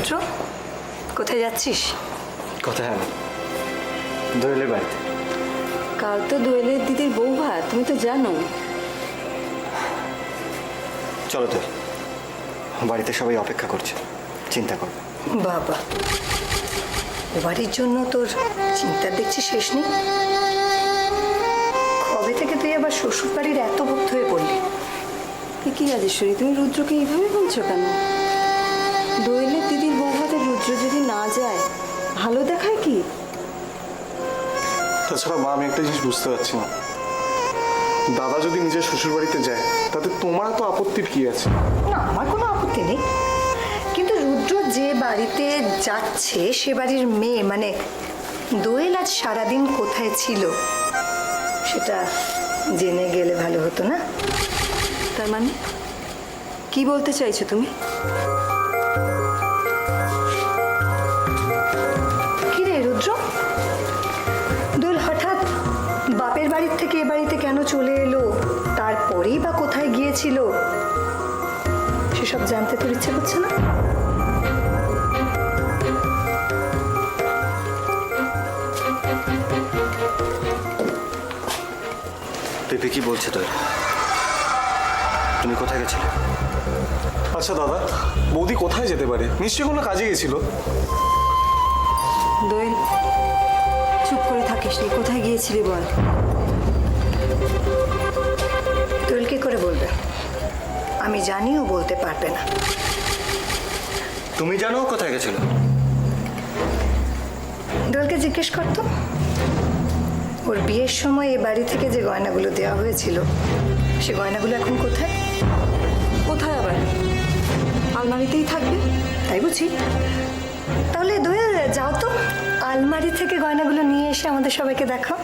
রুদ্র, কোথায় যাচ্ছিস? কোথায় না, দোয়েলের বাড়িতে। কাল তো দোয়েলের দিদির বউ ভাত, তুমি তো জানো। চলো তো, বাড়িতে সবাই অপেক্ষা করছে, চিন্তা করো। বাবা, ও বাড়ির জন্য তোর চিন্তার দেখছি শেষ নেই। কবে থেকে তুই আবার শ্বশুর বাড়ির এত ভক্ত হয়ে পড়লি? কি রাজেশ্বরী, তুমি রুদ্রকে এইভাবে বলছো কেন? দোয়েলের দিদির বউ ভাতে রুদ্র যদি না যায় ভালো দেখায় কি? তাছাড়া মা, আমি একটা জিনিস বুঝতে পারছি না, দাদা যদি নিজের শ্বশুর বাড়িতে যায় তাতে তোমার তো আপত্তির কি আছে? না, আমার কোনো আপত্তি নেই, কিন্তু রুদ্র যে বাড়িতে যাচ্ছে সে বাড়ির মেয়ে মানে দোয়েল আজ সারাদিন কোথায় ছিল সেটা জেনে গেলে ভালো হতো না? তার মানে কি বলতে চাইছো তুমি? কি রে রুদ্র, দোয়েল হঠাৎ বাপের বাড়ির থেকে এ বাড়িতে কেন চলে এলো, তারপরেই বা কোথায় গিয়েছিল, সেসব জানতে তোর ইচ্ছে করছে না? পেপে কি বলছে তোর? তুমি কোথায় গেছিলে? আচ্ছা দাদা, বৌদি কোথায় যেতে পারে? নিশ্চয়ই কোনো কাজে গেছিল। দোয়েল, চুপ করে থাকিস নি, কোথায় গিয়েছিলি বল। দোয়েল কি করে বলবে? আমি জানিও বলতে পারবে না। তুমি জানো কোথায় গেছিল? দোয়েলকে জিজ্ঞেস করতো। ওর বিয়ের সময় এ বাড়ি থেকে যে গয়নাগুলো দেওয়া হয়েছিল সে গয়নাগুলো এখন কোথায়? কোথায় আবার? আলমারিতেই থাকবে তাই বুঝি। তাহলে দোয়েল যাও তো, আলমারি থেকে গয়নাগুলো নিয়ে এসে আমাদের সবাইকে দেখাও।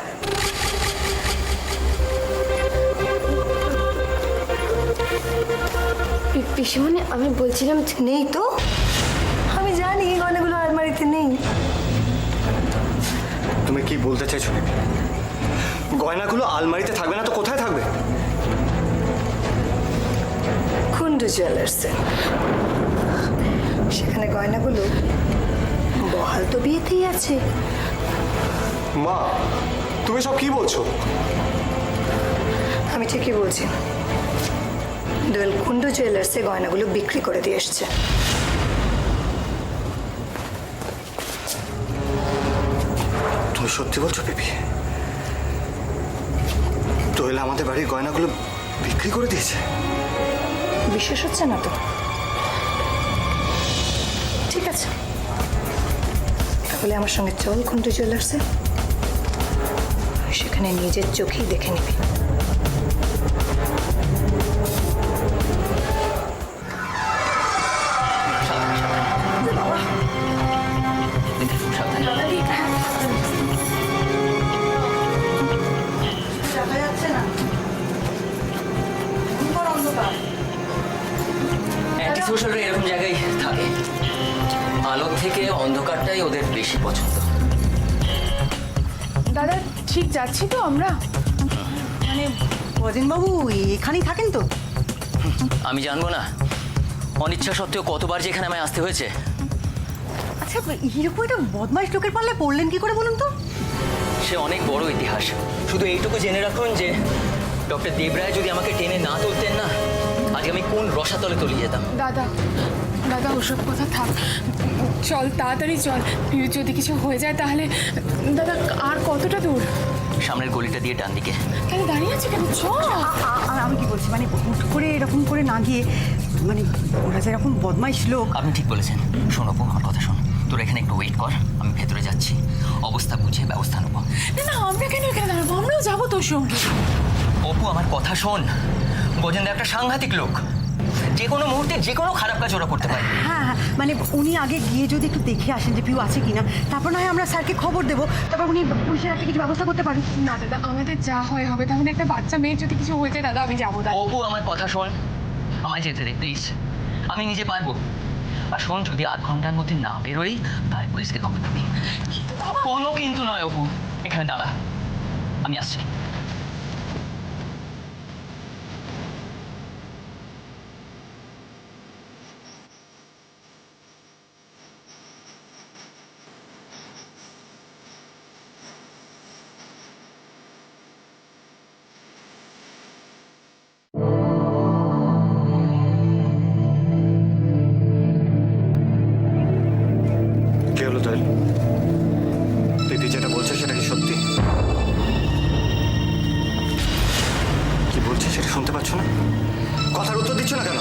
পিসিমণি, আমি বলছিলাম নেই তো, আমি জানি গয়নাগুলো আলমারিতে নেই। তুমি কি বলতে চাইছো? গয়নাগুলো আলমারিতে থাকবে না তো কোথায় থাকবে? কুন্ডু জুয়েলার্সে, সেখানে গয়নাগুলো বহাল তো বিয়েতেই আছে। মা, তুমি সব কি বলছো? আমি ঠিকই বলছি, দোয়েল কুন্ডু জুয়েলার্সে গয়নাগুলো বিক্রি করে দিয়ে এসছে। তুমি সত্যি বলছো পেপি? দোয়েল আমাদের বাড়ির গয়নাগুলো বিক্রি করে দিয়েছে? বিশ্বাস হচ্ছে না তো? ঠিক আছে, তাহলে আমার সঙ্গে চল কুন্ডু জুয়েলার্সে, সেখানে নিজের চোখেই দেখে নিবি। অ্যান্টি সোশ্যালরা এরকম জায়গায় থাকে, আলো থেকে অন্ধকারটাই ওদের বেশি পছন্দ। দাদা ঠিক যাচ্ছি তো আমরা? মানে অজিনবাবু এখানেই থাকেন তো? আমি জানবো না অনিচ্ছা সত্ত্বেও কতবার যে এখানে আমায় আসতে হয়েছে। আচ্ছা, এরকম একটা বদমাইশ লোকের পাল্লে পড়লেন কি করে বলুন তো? সে অনেক বড় ইতিহাস। শুধু এইটুকু জেনে রাখুন যে ডক্টর দেবরায় যদি আমাকে টেনে না তুলতেন না, আজকে আমি কোন রসাতলে তলিয়ে যেতাম। দাদা, দাদা ওসব কথা থাক, চল তাড়াতাড়ি চল, যদি কিছু হয়ে যায় তাহলে। দাদা আর কতটা দূর? সামনের গলিটা দিয়ে ডান দিকে। তাহলে দাঁড়িয়ে আছে কেন? চল। আমি কি বলছি, মানে হুট করে এরকম করে না গিয়ে, মানে ওরা যে এরকম বদমাইশ লোক। আপনি ঠিক বলেছেন। শোন অপু, আমার কথা শোন, তোর এখানে একটু ওয়েট কর, আমি ভেতরে যাচ্ছি, অবস্থা বুঝে ব্যবস্থা নেবো। না না, আমরা কেন এখানে দাঁড়াবো, আমরাও যাবো তোর সঙ্গে। অপু আমার কথা শোন, গজেন্দ্র একটা সাংঘাতিক লোক, যে কোনো মুহূর্তে যে কোনো খারাপ কাজ ওরা করতে পারে। হ্যাঁ হ্যাঁ, মানে উনি আগে গিয়ে যদি একটু দেখে আসেন যে পিউ আছে কিনা, তারপর না হয় আমরা স্যারকে খবর দেবো, তারপর উনি পুলিশের একটা কিছু ব্যবস্থা করতে পারেন। না দাদা, আমাদের যা হয় হবে, তাহলে একটা বাচ্চা মেয়ের যদি কিছু হয়ে যায় দাদা, আমি যাবো। দাদা অপু আমার কথা শোন, আমায় যেতে দে প্লিজ, আমি নিজে পারবো। আর শোন, যদি আধ ঘন্টার মধ্যে না বেরোই তাহলে পুলিশকে খবর দিবি। কোনো কিন্তু নয় অপু, এখানে দাঁড়া, আমি আসছি। জয়েল, পিপি যেটা বলছে সেটা কি সত্যি? কি বলছে সেটা শুনতে পাচ্ছ না? কথার উত্তর দিচ্ছ না কেন?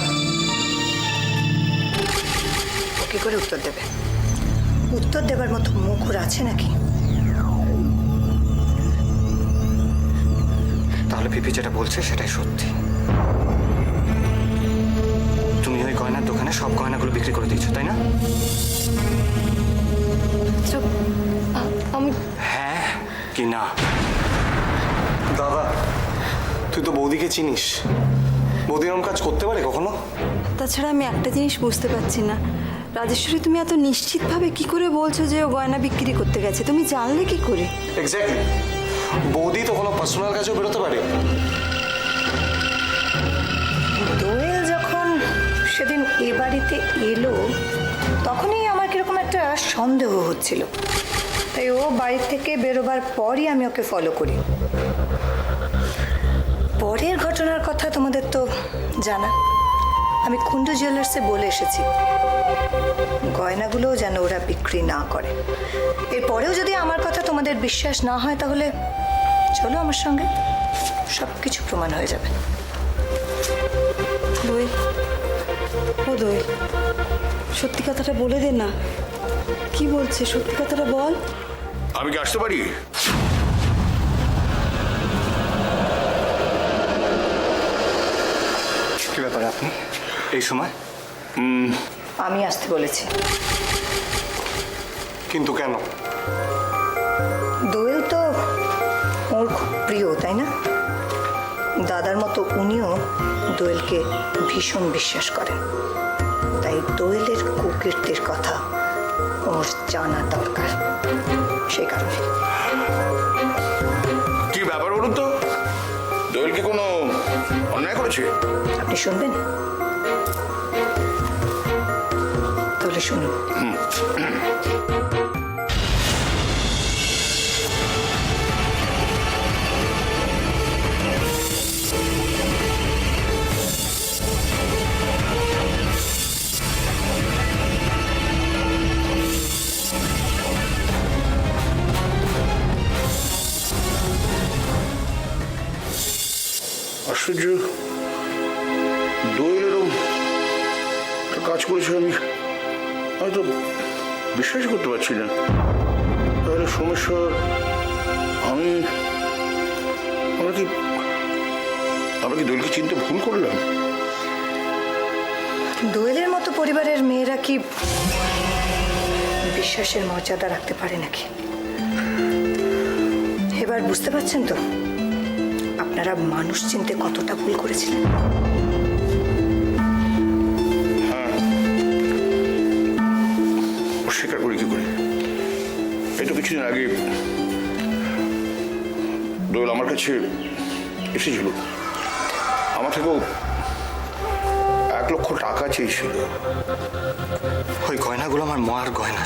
ও কি করে উত্তর দেবে? উত্তর দেবার মতো মুখ ওর আছে নাকি? তাহলে পিপি যেটা বলছে সেটাই সত্যি। তুমি ওই গয়নার দোকানে সব গয়নাগুলো বিক্রি করে দিয়েছো, তাই না? চুপ, আমি হ্যাঁ কি না? দাদা, তুই তো বৌদিকে চিনিস। বৌদি এরকম কাজ করতে পারে কখনো? তাছাড়া আমি একটা জিনিস বুঝতে পারছি না, রাজেশ্বরী তুমি এত নিশ্চিতভাবে কি করে বলছো যে ও গয়না বিক্রি করতে গেছে? তুমি জানলে কি করে? এক্স্যাক্টলি, বৌদি তো কোনো পার্সোনাল কাজেও বেরোতে পারে। দোয়েল যখন সেদিন এ বাড়িতে এলো তখনই আমার কিরকম একটা সন্দেহ হচ্ছিল, তাই ও বাড়ি থেকে বেরোবার পরই আমি ওকে ফলো করি। পরের ঘটনার কথা তোমাদের তো জানা, আমি কুন্ডু জুয়েলার্সে বলে এসেছি গয়নাগুলোও যেন ওরা বিক্রি না করে। এরপরেও যদি আমার কথা তোমাদের বিশ্বাস না হয় তাহলে চলো আমার সঙ্গে, সব কিছু প্রমাণ হয়ে যাবে। দোয়েল, ও দোয়েল, সত্যি কথাটা বলে দে না। কি বলছে সত্যি কথাটা বল। আমি কি আসতে পারি? কি ব্যাপারে আপনি এই সময়? আমি আসতে বলেছি। কিন্তু কেন? দোয়েল তো ওর খুব প্রিয়, তাই না? দাদার মতো উনিও দোয়েলকে ভীষণ বিশ্বাস করেন, তাই দোয়েলের কুকীর্তির কথা ওর জানা দরকার, সেই কারণে। কি ব্যাপার বলুন তো? দোয়েল কি কোনো অন্যায় করেছে? আপনি শুনবেন? তাহলে শুনুন। আশ্চর্য, দোয়েল এরকম একটা কাজ করেছে আমি তো বিশ্বাসই করতে পারছি না। তাহলে সোমেশ্বর, আমরা কি দোয়েলকে চিনতে ভুল করলাম? দোয়েলের মতো পরিবারের মেয়েরা কি বিশ্বাসের মর্যাদা রাখতে পারে নাকি? এবার বুঝতে পারছেন তো আপনারা মানুষ চিনতে কতটা ভুল করেছিলেন? অস্বীকার করি কি করে? এই তো কিছুদিন আগে দোয়েল আমার কাছে এসেছিল, আমার থেকেও 1 লক্ষ টাকা চেয়েছিল। ওই গয়নাগুলো আমার মার গয়না।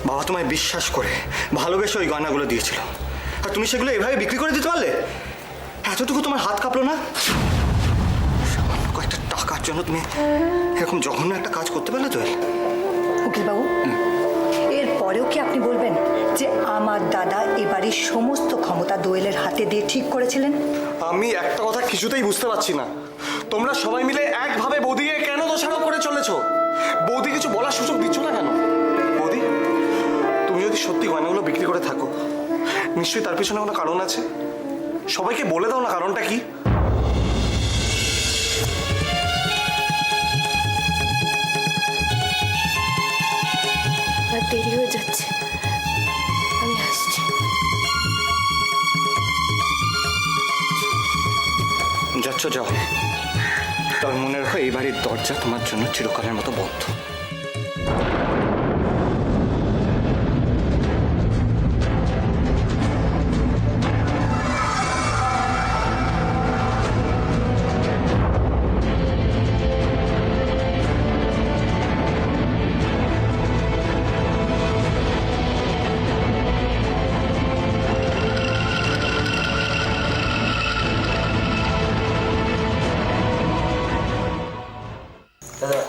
বাবা তোমায় বিশ্বাস করে ভালোবেসে ওই গয়নাগুলো দিয়েছিল, আর তুমি সেগুলো এভাবে বিক্রি করে দিতে পারলে? এতটুকু তোমার হাত কাঁপলো না? সামান্য কয়েকটা টাকার জন্য তুমি এরকম জঘন্য একটা কাজ করতে পারলে তো? উকিলবাবু, এর পরেও কি আপনি বলবেন যে আমার দাদা এ বাড়ির সমস্ত ক্ষমতা দোয়েলের হাতে দিয়ে ঠিক করেছিলেন? আমি একটা কথা কিছুতেই বুঝতে পারছি না, তোমরা সবাই মিলে একভাবে বৌদিকে কেন দোষারোপ করে চলেছো? বৌদি কিছু বলার সুযোগ দিচ্ছ না কেন? বৌদি, তুমি যদি সত্যি গয়নাগুলো বিক্রি করে থাকো, নিশ্চয়ই তার পিছনে কোনো কারণ আছে। সবাইকে বলে দাও না কারণটা কি। আর দেরি হয়ে যাচ্ছে, আমি আসছি। যাচ্ছ যাও, তবে মনে রাখো এই বাড়ির দরজা তোমার জন্য চিরকালের মতো বন্ধ। দাদা,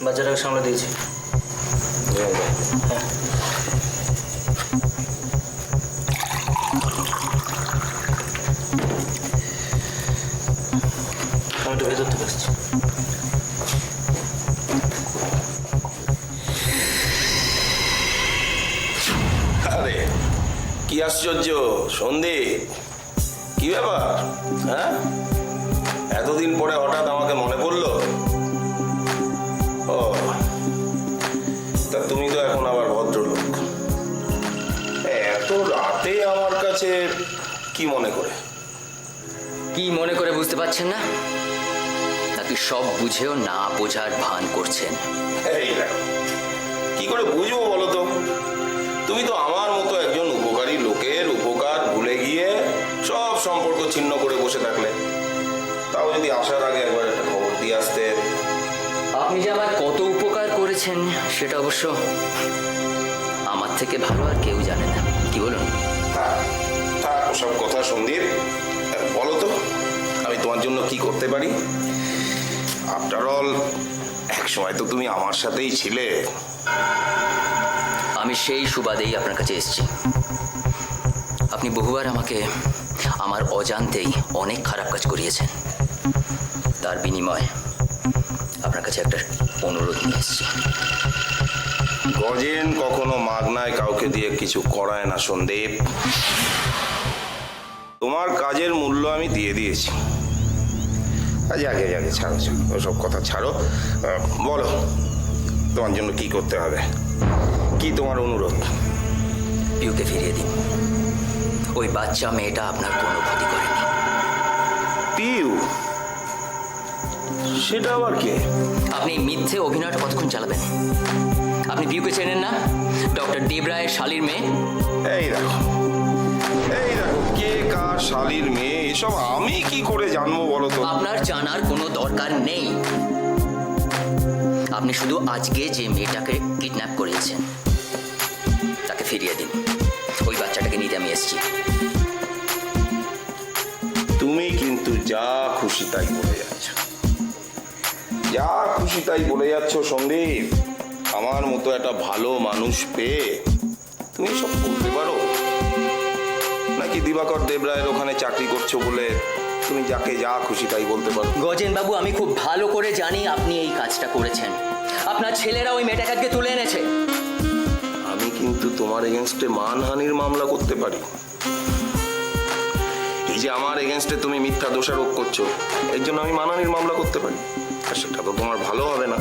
বাচ্চাটাকে সামলে দিয়েছি। আমি তো ভেতর থেকে আসছি। আরে কি আশ্চর্য সন্দীপ, কি ব্যাপার? হ্যাঁ, এতদিন পরে হঠাৎ আমাকে মনে পড়লো? ও, তা তুমি তো এখন আবার ভদ্রলোক। এত রাতে আমার কাছে কি মনে করে? কি মনে করে বুঝতে পারছেন না, নাকি সব বুঝেও না বোঝার ভান করছেন? এই দেখো, কি করে বুঝবো বলো তো? তুমি তো আমার মতো একজন উপকারী লোকের উপকার ভুলে গিয়ে সব সম্পর্ক ছিন্ন করে বসে থাকলে। তাও যদি আসার আগে একবার একটা খবর দিয়ে আসতে। আপনি যে আমার কত উপকার করেছেন সেটা অবশ্য আমার থেকে ভালো আর কেউ জানে না, কি বলুন? থাক থাক ওসব কথা সন্দীপ, বলো তো আমি তোমার জন্য কি করতে পারি? আফটার অল এক সময় তো তুমি আমার সাথেই ছিলে। আমি সেই সুবাদেই আপনার কাছে এসেছি। আপনি বহুবার আমাকে আমার অজান্তেই অনেক খারাপ কাজ করিয়েছেন, তার বিনিময়ে আপনার কাছে একটা অনুরোধ নিয়ে এসেছি। গজেন কখনো মাগনায় কাউকে দিয়ে কিছু করায় না সন্দীপ। তোমার কাজের মূল্য আমি দিয়ে দিয়েছি। যাকে যাকে ছাড়ো, ওসব কথা ছাড়ো। বলো তোমার জন্য কি করতে হবে, কি তোমার অনুরোধ? পিউকে ফিরিয়ে দিন। ওই বাচ্চা মেয়েটা আপনার কোনো ক্ষতি করেনি। পিউ? সেটা আবার কে? আপনি মিথ্যে অভিনয়টা কতক্ষণ চালাবেন? আপনি পিউকে চেনেন না? ডক্টর দেব রায়ের শালীর মেয়ে। এই দেখো কে কার শালীর মেয়ে, এসব আমি কি করে জানবো বলো তো? আপনার জানার কোনো দরকার নেই। আপনি শুধু আজকে যে মেয়েটাকে কিডন্যাপ করিয়েছেন তাকে ফিরিয়ে দিন। ওই বাচ্চাটাকে নিতে আমি এসেছি। তুমি কিন্তু যা খুশি তাই বলে যাচ্ছ, যা খুশি তাই বলে যাচ্ছ সন্দীপ। আমার মতো একটা ভালো মানুষ পেয়ে তুমি সব বলতে পারো? নাকি দিবাকর দেবরায়ের ওখানে চাকরি করছো বলে তুমি যাকে যা খুশি তাই বলতে পারো? গজেন বাবু, আমি খুব ভালো করে জানি আপনি এই কাজটা করেছেন। আপনার ছেলেরা ওই মেয়েটাকে আজকে তুলে এনেছে। আমি কিন্তু তোমার এগেনস্টে মানহানির মামলা করতে পারি। এই যে আমার এগেনস্টে তুমি মিথ্যা দোষারোপ করছো, এর জন্য আমি মানহানির মামলা করতে পারি, আর সেটা তো তোমার ভালো হবে না।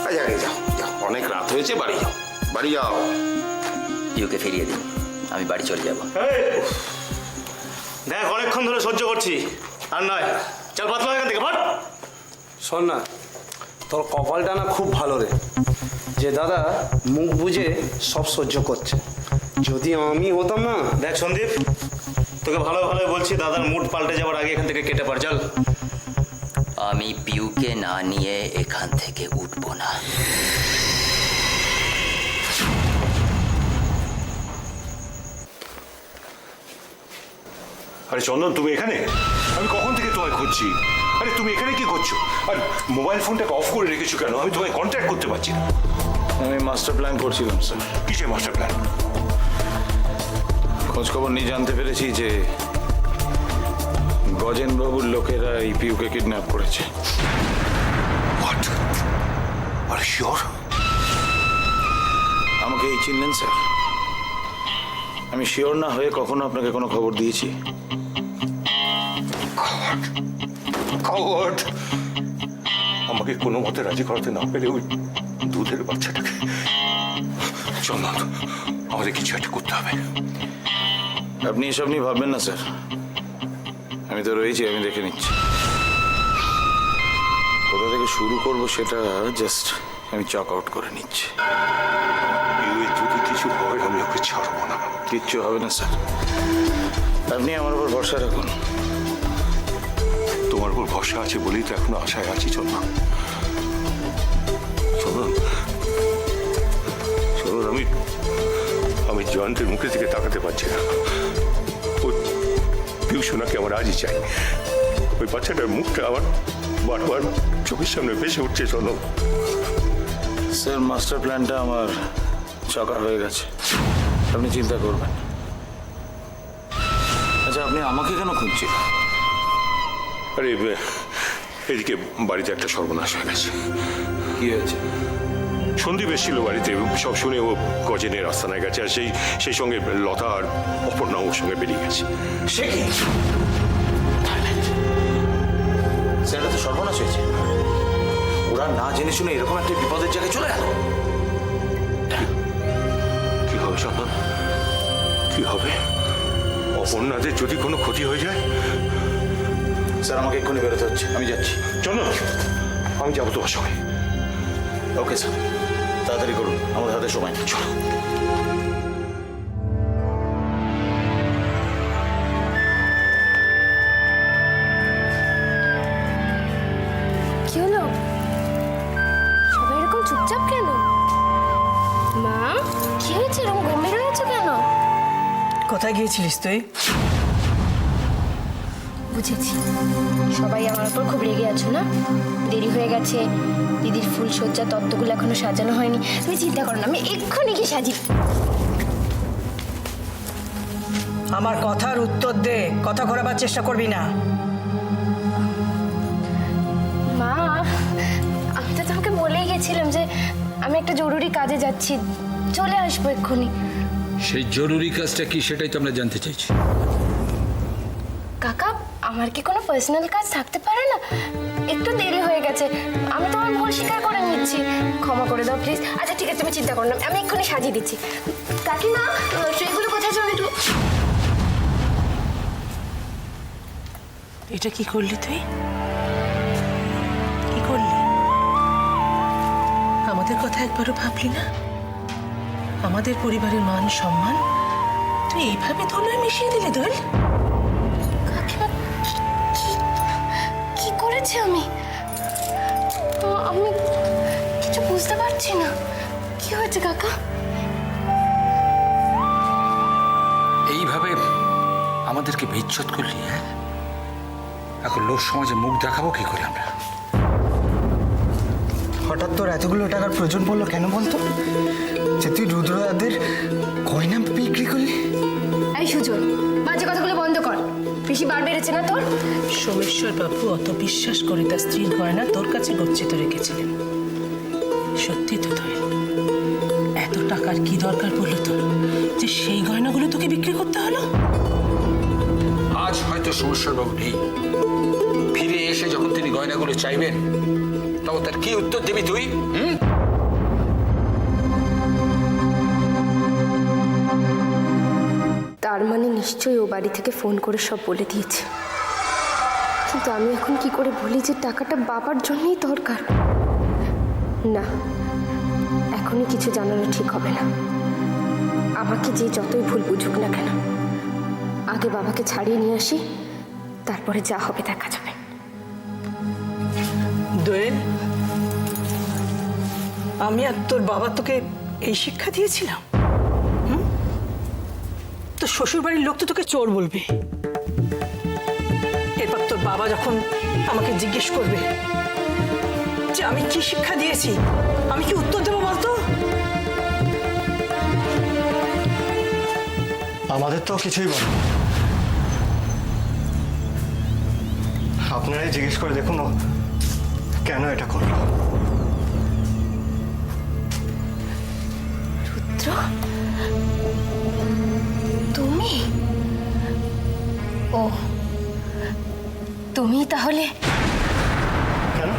আগে যাও যাও, অনেক রাত হয়েছে, বাড়ি যাও, বাড়ি যাও। পিউকে ফিরিয়ে দিন, আমি বাড়ি চলে যাব। দেখ অনেকক্ষণ ধরে সহ্য করছি, আর নয়, চল পাতলা এখান থেকে, ভাট। শোন না, তোর কপালটা না খুব ভালো রে, যে দাদা মুখ বুঝে সব সহ্য করছে। যদি আমি হতাম না। দেখ সন্দীপ, তোকে ভালো ভালো বলছি, দাদার মুড পাল্টে যাওয়ার আগে এখান থেকে কেটে পার, চল। আমি পিউকে না নিয়ে এখান থেকে উঠবো না। আরে চন্দন, তুমি এখানে? আমি কখন থেকে তোমায় খুঁজছি। আরে তুমি এখানে কি করছো? আর মোবাইল ফোনটাকে অফ করে রেখেছো কেন? আমি তোমায় কন্ট্যাক্ট করতে পারছি না। আমি মাস্টার প্ল্যান করছিলাম স্যার। কিসের মাস্টার প্ল্যান? খোঁজ খবর নিয়ে জানতে পেরেছি যে গজেন বাবুর লোকেরা এই পিউকে কিডন্যাপ করেছে। হোয়াট? আর শিওর? আমাকে এই চিনলেন স্যার? আমি শিওর না হয়ে কখনো আপনাকে কোনো খবর দিয়েছি? কাওয়ার্ড! আমাকে কোনো মতে রাজি করাতে না পেরে ওই দুধের বাচ্চাটাকে। চন্দন, আমাদের কিছু একটা করতে হবে। আপনি এসব নিয়ে ভাববেন না স্যার, আমি তো রয়েছি, আমি দেখে নিচ্ছি। কোথা থেকে শুরু করব সেটা জাস্ট আমি চক আউট করে নিচ্ছি। যদি কিছু হয় আমি ওকে ছাড়বো না। কিচ্ছু হবে না স্যার, আপনি আমার উপর ভরসা রাখুন। তোমার উপর ভরসা আছে বলেই তো এখনো আশায় আছি চন্দন। চন্দন, আমি জয়ন্তের মুখের দিকে তাকাতে পারছি না। ওই পিউ সোনাকে আমার আজই চাই। ওই বাচ্চাটার মুখটা আমার বারবার চোখের সামনে ভেসে উঠছে চন্দন। স্যার মাস্টার প্ল্যানটা আমার চাকা হয়ে গেছে, আপনি চিন্তা করবেন। আচ্ছা, আপনি আমাকে কেন খুঁজছেন? আরে এদিকে বাড়িতে একটা সর্বনাশ হয়ে গেছে। কি হয়েছে? সন্দীপ এসেছিল বাড়িতে, সব শুনে ও গজেনের আস্তানায় গেছে, আর সেই সঙ্গে লতা আর অপর্ণা ওর সঙ্গে বেরিয়ে গেছে। সে কি স্যার, এটা তো সর্বনাশ হয়েছে। ওরা না জেনে শুনে এরকম একটা বিপদের জায়গায় চলে গেল। কি হবে সন্তান, কি হবে? অপর্ণাদের যদি কোনো ক্ষতি হয়ে যায়? স্যার, আমাকে এক্ষুনি বেরোতে হচ্ছে, আমি যাচ্ছি। চলো, আমি যাবো তোমার সঙ্গে। ওকে স্যার, তাড়াতাড়ি করুন, আমাদের হাতে সময় নেই। চলো। কি হলো? সবাই এরকম চুপচাপ কেন? মা, কি হয়েছে? এরকম গম্ভীর হয়েছে কেন? কোথায় গিয়েছিলিস তুই? বুঝেছি, সবাই আমার উপর খুব রেগে আছো না? দেরি হয়ে গেছে, দিদির ফুলসজ্জা তত্ত্বগুলো এখনো সাজানো হয়নি। তুমি চিন্তা করো না, আমি এক্ষুনি কি সাজি। আমার কথার উত্তর দে, কথা ঘোরাবার চেষ্টা করবি না। মা, আমি তো তোমাকে বলেই গেছিলাম যে আমি একটা জরুরি কাজে যাচ্ছি, চলে আসবো এক্ষুনি। সেই জরুরি কাজটা কি সেটাই তো আমরা জানতে চাইছি। কাকা, আমার কি কোনো পার্সোনাল কাজ থাকতে পারে না? একটু দেরি হয়ে গেছে, আমি তোমার ভুল স্বীকার করে নিচ্ছি, ক্ষমা করে দাও প্লিজ। আচ্ছা ঠিক আছে, তুমি চিন্তা করো না, আমি এক্ষুনি সাজিয়ে দিচ্ছি। কাকিমা, ট্রেগুলো কোথায় যাবে একটু? এটা কি করলি তুই? কি করলি? আমাদের কথা একবারও ভাবলি না? আমাদের পরিবারের মান সম্মান তুই এইভাবে ধুলোয় মিশিয়ে দিলি দোল? কাকিমা, কি করেছি আমি? আমি কিছু বুঝতে পারছি না। কি হয়েছে কাকা? এইভাবে আমাদেরকে বিচ্ছেদ করলি, হ্যাঁ? এখন লোক সমাজে মুখ দেখাবো কি করে আমরা? হঠাৎ তোর এতগুলো টাকার প্রয়োজন পড়লো কেন বলতো? যে তুই রুদ্রদাদের গয়না বিক্রি করলি? এই সুজন, বাজে কথাগুলো বন্ধ কর। বেশি বার বেড়েছে না তোর? সোমেশ্বর বাবু অত বিশ্বাস করে তার স্ত্রীর গয়না তোর কাছে গচ্ছিত রেখেছিলেন। সত্যি তো তোর এত টাকার কি দরকার পড়লো তোর যে সেই গয়নাগুলো তোকে বিক্রি করতে হলো? আজ হয়তো সমস্যারবাবু নেই, ফিরে এসে যখন তিনি গয়নাগুলো চাইবেন তখন তার কি উত্তর দিবি তুই? তার মানে নিশ্চয়ই ও বাড়ি থেকে ফোন করে সব বলে দিয়েছে। কিন্তু আমি এখন কি করে বলি যে টাকাটা বাবার জন্যই দরকার? না, এখনই কিছু জানানো ঠিক হবে না। আমাকে যে যতই ভুল বুঝুক না কেন, আগে বাবাকে ছাড়িয়ে নিয়ে আসি, তারপরে যা হবে দেখা যাবে। দোয়েল, আমি আর তোর বাবা তোকে এই শিক্ষা দিয়েছিলাম? তোর শ্বশুর বাড়ির লোক তো তোকে চোর বলবে। এরপর তোর বাবা যখন আমাকে জিজ্ঞেস করবে যে আমি কি শিক্ষা দিয়েছি, আমি কি উত্তর দেবো বলতো? আমাদের তো কিছুই বল। আপনারাই জিজ্ঞেস করে দেখুন ও কেন এটা করলো। রুদ্র, তুমি? ও, তুমি তাহলে? কেন?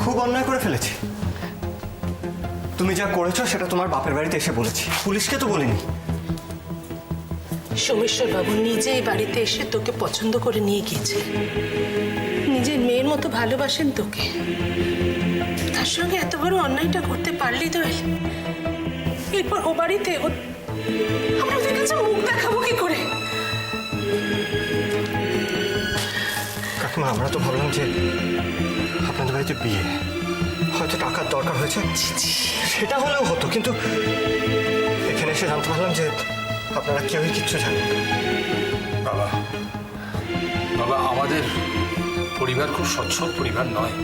খুব অন্যায় করে ফেলেছি। তুমি যা করেছো সেটা তোমার বাপের বাড়িতে এসে বলেছি, পুলিশকে তো বলিনি। সোমেশ্বর বাবু নিজে এই বাড়িতে এসে তোকে পছন্দ করে নিয়ে গিয়েছে, নিজের মেয়ের মতো ভালোবাসেন তোকে। তার সঙ্গে এত বড় অন্যায়টা করতে পারলি তো? এরপর ও বাড়িতে আমরা ওদের কাছে মুখ দেখাবো কি করে? কাকিমা, আমরা তো ভাবলাম যে আপনাদের বাড়িতে বিয়ে, হয়তো টাকার দরকার হয়েছে, সেটা হলেও হতো। কিন্তু এখানে এসে জানতে পারলাম যে আপনারা কেউই কিচ্ছু জানেন না। বাবা, বাবা, আমাদের পরিবার খুব সচ্ছল পরিবার নয়।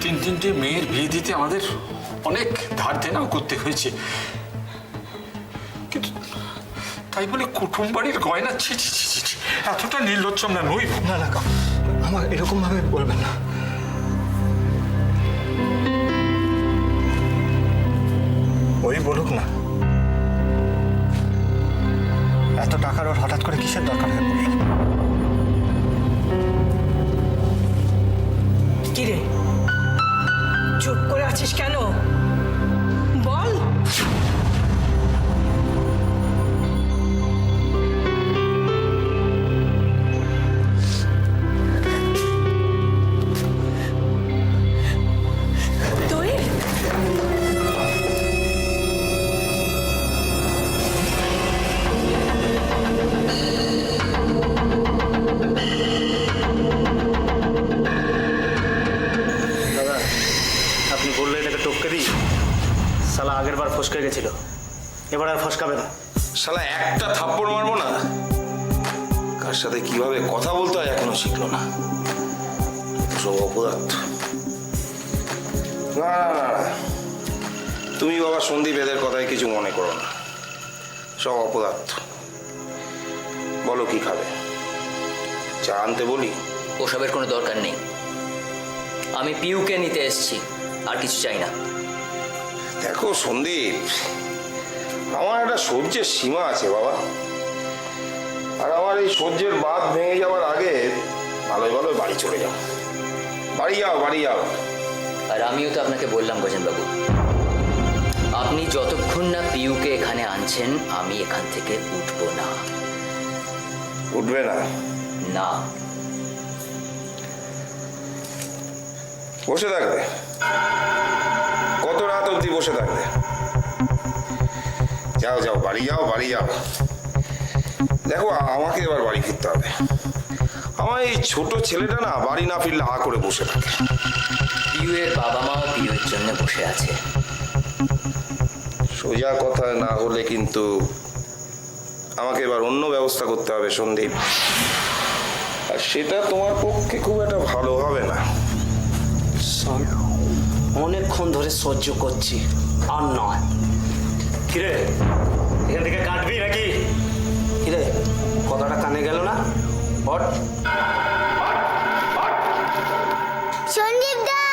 তিনটে মেয়ের বিয়ে দিতে আমাদের অনেক ধার দেনাও করতে হয়েছে, কিন্তু তাই বলে কুটুম বাড়ির গয়না ছি ছি ছি ছি ছি, এতটা নির্লজ্জ আমরা নই। না না আমার এরকম ভাবে বলবেন না। ওই বলুক না, এত টাকার ওর হঠাৎ করে কিসের দরকার হয়ে পড়ল? কিরে চুপ করে আছিস কেন? বল। তুই দাদা, আপনি বললে এটাকে টপকে দিই, শালা আগের বার ফসকে গেছিল, এবার আর ফসকাবে না। শালা একটা থাপ্পড় মারবো না, কার সাথে কিভাবে কথা বলতে হয় এখনো শিখলো না। সব অপদার্থ। না না না না, তুমি বাবা সন্দীপ এদের কথায় কিছু মনে করো না, সব অপদার্থ। বলো কি খাবে, চা আনতে বলি? ওসবের কোনো দরকার নেই, আমি পিউকে নিতে এসেছি, আর কিছু চাই না। দেখো সন্দীপ, আমার একটা সহ্যের সীমা আছে বাবা, আর আমার এই সহ্যের বাঁধ ভেঙে যাওয়ার আগে ভালোই ভালোই বাড়ি চলে যাও। বাড়ি যাও, বাড়ি যাও। আর আমিও তো আপনাকে বললাম গজেনবাবু, আপনি যতক্ষণ না পিউকে এখানে আনছেন আমি এখান থেকে উঠবো না। উঠবে না? না। বসে থাকবে? কত রাত অবধি বসে থাকবে? যাও যাও, বাড়ি যাও, বাড়ি যাও। দেখো আমাকে এবার বাড়ি ফিরতে হবে, আমার এই ছোট ছেলেটা না বাড়ি না ফিরলে হা করে বসে থাকে। পিউয়ের বাবা মাও পিউয়ের জন্য বসে আছে। সোজা কথা না হলে কিন্তু আমাকে এবার অন্য ব্যবস্থা করতে হবে সন্দীপ, আর সেটা তোমার পক্ষে খুব একটা ভালো হবে না। শোন, অনেকক্ষণ ধরে সহ্য করছি, আর নয়। কিরে, এখান থেকে কাটবি নাকি? কিরে, কথাটা কানে গেল না? বট সঞ্জীব দা!